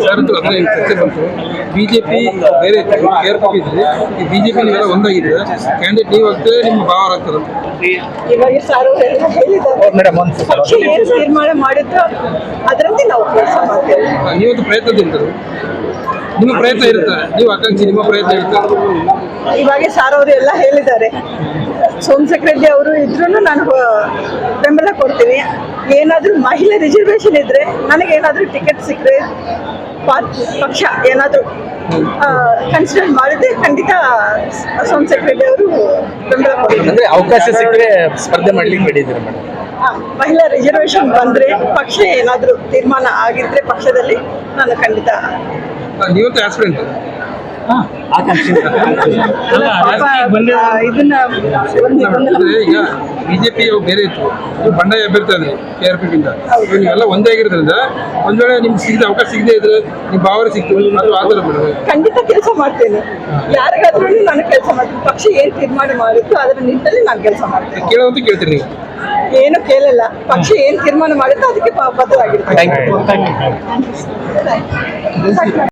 Sir ಅದನ್ನ ಚರ್ಚೆ ಬಂತು. ಬಿಜೆಪಿ ಬೇರೆ KRPP ಇದ್ರೆ ಈ ಬಿಜೆಪಿ ನೀವೆಲ್ಲ ಒಂದಾಗಿದೆ, ಕ್ಯಾಂಡಿಡೇಟ್ ನೀವು ಆಗ್ತದೆ, ನಿಮ್ಮ ಭಾವ ಆಗ್ತದೆ. ಇವಾಗ ಸಾರು ಹೇಳಿದ್ದಾರೆ ಪಕ್ಷ ಏನು ತೀರ್ಮಾನ ಮಾಡಿದ್ರು ಅದರಂತೆ ನಾವು ಕೆಲಸ ಮಾಡ್ತೇವೆ. ನೀವತ್ತು ಪ್ರಯತ್ನದಿಂದ ನಿಮ್ಮ ಪ್ರಯತ್ನ ಇರುತ್ತೆ, ನೀವು ಆಕಾಂಕ್ಷಿ, ನಿಮ್ಮ ಪ್ರಯತ್ನ ಇರುತ್ತೆ. ಇವಾಗ ಸಾರ್ ಅವರು ಎಲ್ಲ ಹೇಳಿದ್ದಾರೆ. ಸೋಮಶೇಖರ್ ರೆಡ್ಡಿ ಅವರು ಇದ್ರೂ ನಾನು ಬೆಂಬಲ ಕೊಡ್ತೀನಿ. ಏನಾದರೂ ಮಹಿಳಾ ರಿಸರ್ವೇಷನ್ ಇದ್ರೆ ನನಗೇನಾದರೂ ಟಿಕೆಟ್ ಸಿಕ್ಕರೆ ಪಕ್ಷ ಏನಾದರೂ ಕನ್ಸಿಡರ್ ಮಾಡಿದ್ರೆ ಖಂಡಿತ ಸೋಮಶೇಖರ್ ರೆಡ್ಡಿ ಅವರು ಬೆಂಬಲ ಕೊಡ್ತಾರೆ. ಅಂದ್ರೆ ಅವಕಾಶ ಸಿಕ್ಕರೆ ಸ್ಪರ್ಧೆ ಮಾಡ್ಲಿಕ್ಕೆ ಬಿಟ್ಟಿದ್ದೀರಾ ಮೇಡಮ್? ಮಹಿಳಾ ರಿಸರ್ವೇಷನ್ ಬಂದ್ರೆ ಪಕ್ಷ ಏನಾದರೂ ತೀರ್ಮಾನ ಆಗಿದ್ರೆ ಪಕ್ಷದಲ್ಲಿ ನಾನು ಖಂಡಿತ. ನೀವಂತೂ ಆಸ್ಪಿರೆಂಟ್ ಇದನ್ನ ಈಗ ಬಿಜೆಪಿ ಬೇರೆ ಇತ್ತು, ನೀವು ಬಂಡಾಯ ಅಭ್ಯರ್ಥಿ ಅಂದ್ರೆ KRPP ಇಂದ ನೀವೆಲ್ಲ ಒಂದೇ ಆಗಿರೋದ್ರಿಂದ ಒಂದ್ ವೇಳೆ ನಿಮ್ಗೆ ಸಿಗದೆ ಅವಕಾಶ ಸಿಗದೆ ಇದ್ರೆ ನಿಮ್ಮ ಭಾವನೆ ಸಿಗ್ತೀವಿ ಅದು ಆತರ ಮೇಡಮ್. ಖಂಡಿತ ಕೆಲಸ ಮಾಡ್ತೇನೆ, ಯಾರಿಗಾದ್ರೂ ನಾನು ಕೆಲಸ ಮಾಡ್ತೀನಿ. ಪಕ್ಷ ಏನ್ ತೀರ್ಮಾನ ಮಾಡಿತ್ತು ಅದರ ನಿಟ್ಟಿನಲ್ಲಿ ನಾನು ಕೆಲಸ ಮಾಡ್ತೇನೆ. ಕೇಳೋದು ಕೇಳ್ತೀರಿ ನೀವು? ಏನು ಕೇಳಲ್ಲ, ಪಕ್ಷ ಏನ್ ತೀರ್ಮಾನ ಮಾಡಿತ್ತು ಅದಕ್ಕೆ ಬದ್ಧವಾಗಿರ್ತೀನಿ.